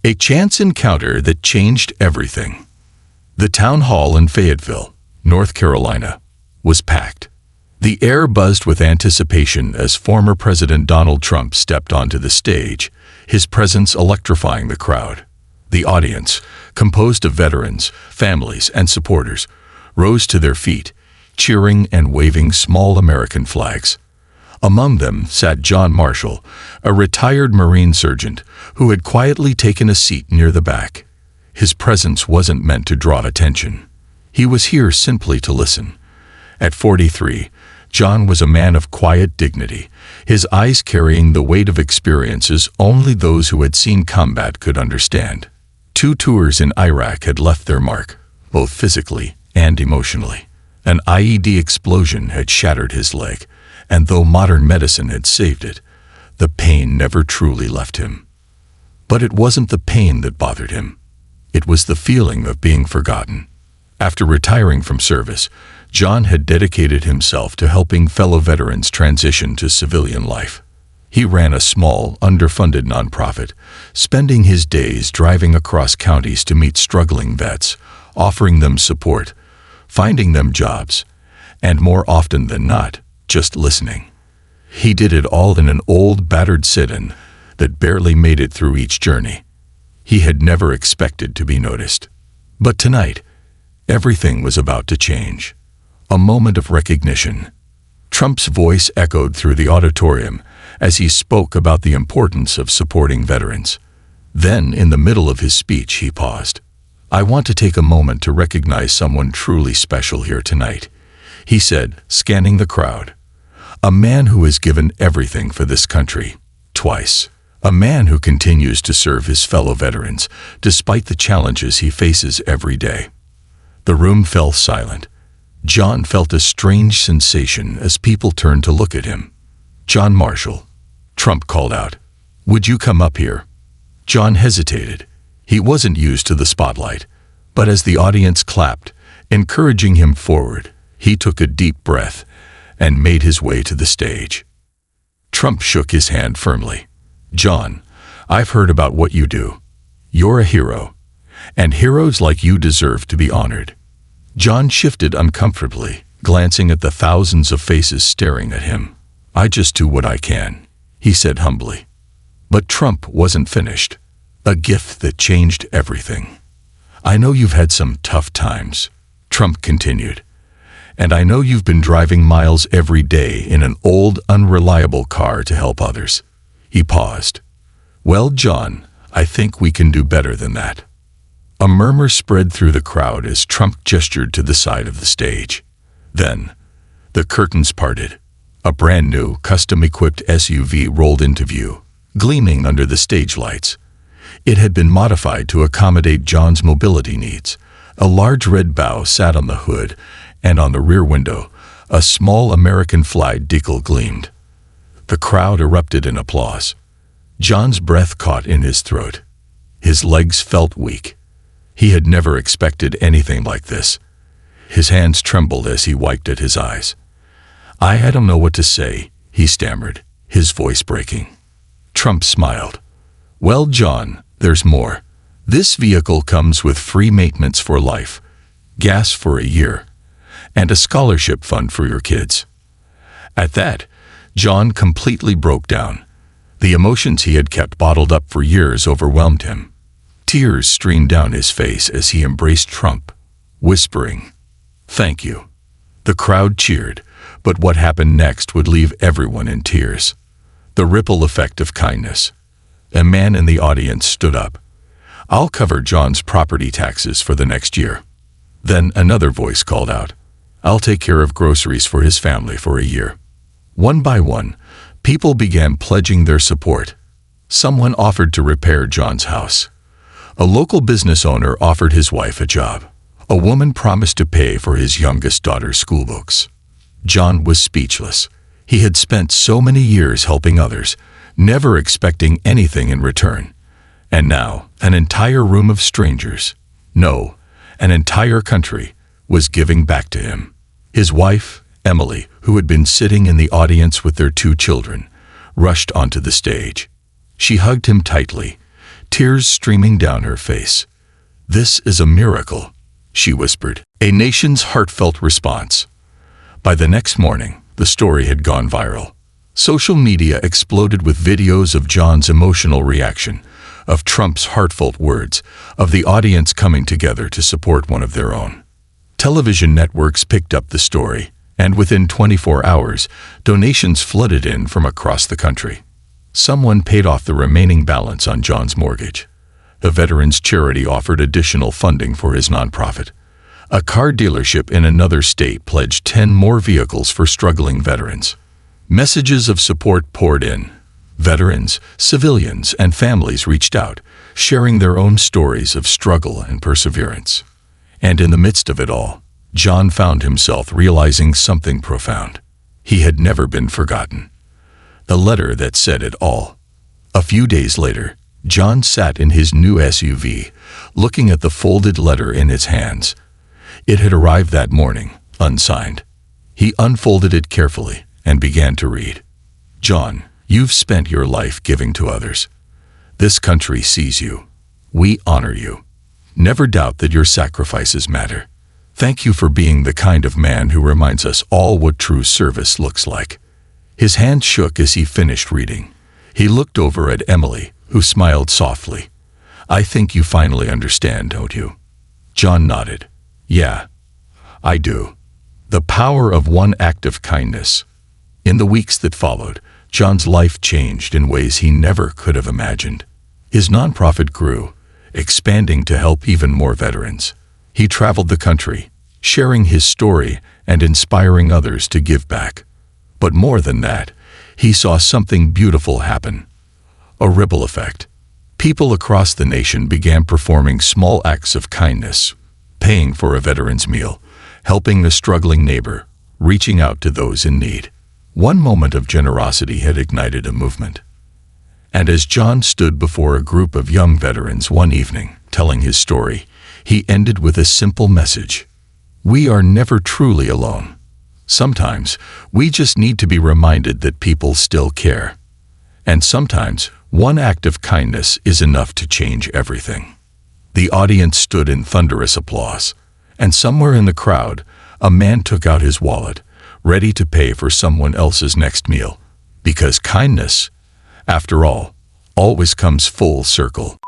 A chance encounter that changed everything. The town hall in Fayetteville, North Carolina, was packed. The air buzzed with anticipation as former President Donald Trump stepped onto the stage, his presence electrifying the crowd. The audience, composed of veterans, families, and supporters, rose to their feet, cheering and waving small American flags. Among them sat John Marshall, a retired Marine sergeant who had quietly taken a seat near the back. His presence wasn't meant to draw attention. He was here simply to listen. At 43, John was a man of quiet dignity, his eyes carrying the weight of experiences only those who had seen combat could understand. 2 tours in Iraq had left their mark, both physically and emotionally. An IED explosion had shattered his leg, and though modern medicine had saved it, the pain never truly left him. But it wasn't the pain that bothered him. It was the feeling of being forgotten. After retiring from service, John had dedicated himself to helping fellow veterans transition to civilian life. He ran a small, underfunded nonprofit, spending his days driving across counties to meet struggling vets, offering them support, finding them jobs, and more often than not, just listening. He did it all in an old, battered sit-in that barely made it through each journey. He had never expected to be noticed. But tonight, everything was about to change. A moment of recognition. Trump's voice echoed through the auditorium as he spoke about the importance of supporting veterans. Then, in the middle of his speech, he paused. "I want to take a moment to recognize someone truly special here tonight," he said, scanning the crowd. "A man who has given everything for this country, twice. A man who continues to serve his fellow veterans, despite the challenges he faces every day." The room fell silent. John felt a strange sensation as people turned to look at him. "John Marshall," Trump called out. "Would you come up here?" John hesitated. He wasn't used to the spotlight, but as the audience clapped, encouraging him forward, he took a deep breath and made his way to the stage. Trump shook his hand firmly. "John, I've heard about what you do. You're a hero, and heroes like you deserve to be honored." John shifted uncomfortably, glancing at the thousands of faces staring at him. "I just do what I can," he said humbly. But Trump wasn't finished. "A gift that changed everything. I know you've had some tough times," Trump continued. "And I know you've been driving miles every day in an old, unreliable car to help others." He paused. "Well, John, I think we can do better than that." A murmur spread through the crowd as Trump gestured to the side of the stage. Then, the curtains parted. A brand new, custom-equipped SUV rolled into view, gleaming under the stage lights. It had been modified to accommodate John's mobility needs. A large red bow sat on the hood, and on the rear window, a small American flag decal gleamed. The crowd erupted in applause. John's breath caught in his throat. His legs felt weak. He had never expected anything like this. His hands trembled as he wiped at his eyes. "I don't know what to say," he stammered, his voice breaking. Trump smiled. "Well, John, there's more. This vehicle comes with free maintenance for life, gas for a year, and a scholarship fund for your kids." At that, John completely broke down. The emotions he had kept bottled up for years overwhelmed him. Tears streamed down his face as he embraced Trump, whispering, "Thank you." The crowd cheered, but what happened next would leave everyone in tears. The ripple effect of kindness. A man in the audience stood up. "I'll cover John's property taxes for the next year." Then another voice called out, "I'll take care of groceries for his family for a year." One by one, people began pledging their support. Someone offered to repair John's house. A local business owner offered his wife a job. A woman promised to pay for his youngest daughter's school books. John was speechless. He had spent so many years helping others, never expecting anything in return. And now, an entire room of strangers, no, an entire country, was giving back to him. His wife, Emily, who had been sitting in the audience with their 2 children, rushed onto the stage. She hugged him tightly, tears streaming down her face. "This is a miracle," she whispered, a nation's heartfelt response. By the next morning, the story had gone viral. Social media exploded with videos of John's emotional reaction, of Trump's heartfelt words, of the audience coming together to support one of their own. Television networks picked up the story, and within 24 hours, donations flooded in from across the country. Someone paid off the remaining balance on John's mortgage. The veterans' charity offered additional funding for his nonprofit. A car dealership in another state pledged 10 more vehicles for struggling veterans. Messages of support poured in. Veterans, civilians, and families reached out, sharing their own stories of struggle and perseverance. And in the midst of it all, John found himself realizing something profound. He had never been forgotten. The letter that said it all. A few days later, John sat in his new SUV, looking at the folded letter in his hands. It had arrived that morning, unsigned. He unfolded it carefully and began to read. "John, you've spent your life giving to others. This country sees you. We honor you. Never doubt that your sacrifices matter. Thank you for being the kind of man who reminds us all what true service looks like." His hand shook as he finished reading. He looked over at Emily, who smiled softly. "I think you finally understand, don't you?" John nodded. "Yeah, I do. The power of one act of kindness." In the weeks that followed, John's life changed in ways he never could have imagined. His nonprofit grew, expanding to help even more veterans. He traveled the country, sharing his story and inspiring others to give back. But more than that, he saw something beautiful happen. A ripple effect. People across the nation began performing small acts of kindness, paying for a veteran's meal, helping a struggling neighbor, reaching out to those in need. One moment of generosity had ignited a movement. And as John stood before a group of young veterans one evening, telling his story, he ended with a simple message. We are never truly alone. Sometimes, we just need to be reminded that people still care. And sometimes, one act of kindness is enough to change everything. The audience stood in thunderous applause, and somewhere in the crowd, a man took out his wallet, ready to pay for someone else's next meal. Because kindness, after all, always comes full circle.